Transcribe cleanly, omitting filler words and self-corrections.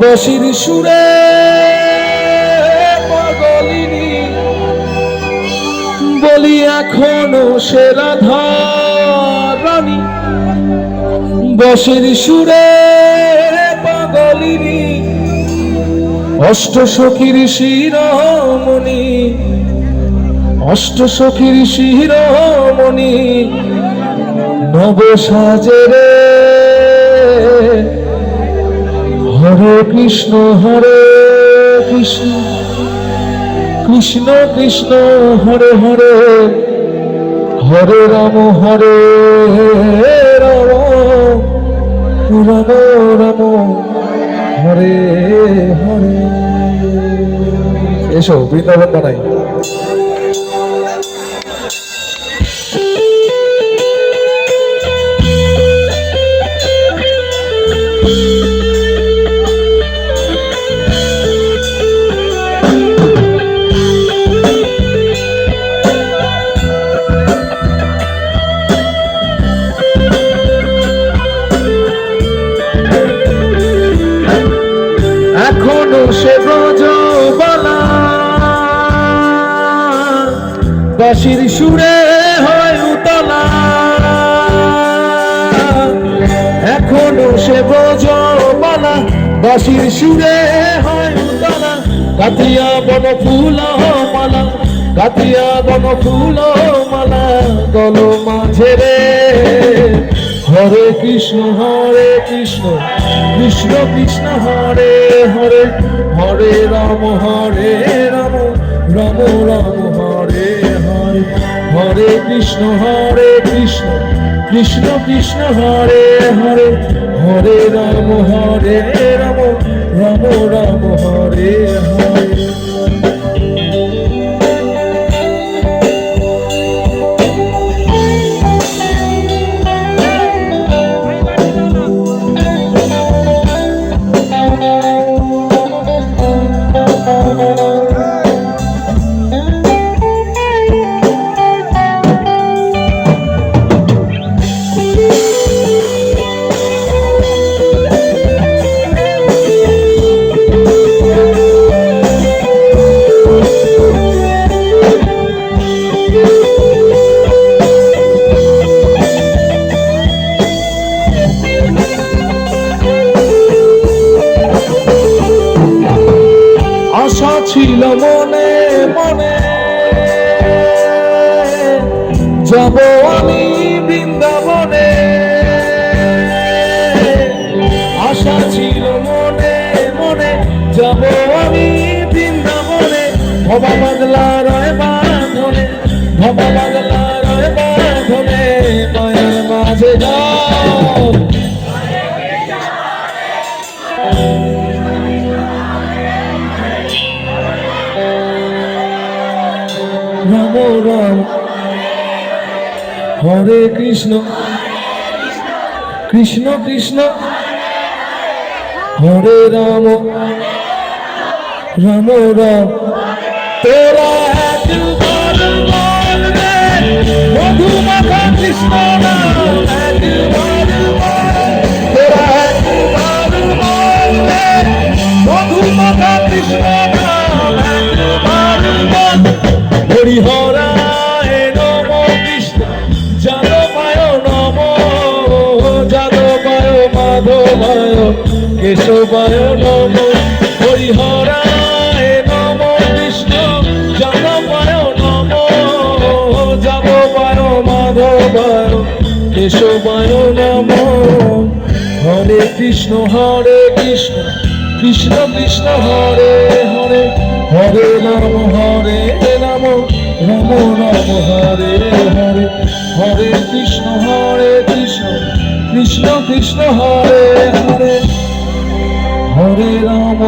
বাঁশির সুরে পাগলিনী বলি এখনো সে রাধা রানী। বাঁশির সুরে পাগলিনী অষ্ট সখীর শিরোমণি, অষ্ট সখীর শিরোমণি নব সাজে রে। হরে কৃষ্ণ কৃষ্ণ কৃষ্ণ কৃষ্ণ হরে হরে, হরে রাম রাম রাম হরে হরে। এসো বৃন্দাবন বানাই। এখনো সে ব্রজবালা বাঁশির সুরে হয় উতলা। এখনো সে ব্রজবালা বাঁশির সুরে হয় উতলা। কাতিয়া বন ফুল মালা, কাতিয়া বন ফুল মালা গল মাঝে রে। হরে কৃষ্ণ কৃষ্ণ কৃষ্ণ হরে হরে, হরে রাম রাম রাম হরে হরে। হরে কৃষ্ণ কৃষ্ণ কৃষ্ণ হরে হরে, হরে রাম রাম রাম হরে হরে। আশা ছিল মনে মনে যাব আমি বৃন্দাবনে। আশা ছিল মনে মনে যাব আমি বৃন্দাবনে। ভবা বাদলা রয় বাঁধনে, ভবা বাদলা রয় বাঁধনে মায়ের মাঝে যাও। রাম রাম হরে কৃষ্ণ কৃষ্ণ কৃষ্ণ হরে রাম রাম রাম। তোরা একবার বল রে মধুমাখা কৃষ্ণ নাম, একবার বল। তোরা একবার বল রে মধুমাখা কৃষ্ণ নাম, একবার বল। হরিহরায় নম কৃষ্ণ যাদবায় নম, যাদবায় মাধবায় কেশবায় নম। হরিহরায় নম কৃষ্ণ যাদবায় নম, যাদবায় মাধবায় কেশবায় নম। হরে কৃষ্ণ কৃষ্ণ কৃষ্ণ হরে হরে, হরে রাম রাম রাম হরে হরে। হরে কৃষ্ণ কৃষ্ণ কৃষ্ণ হরে হরে, হরে রাম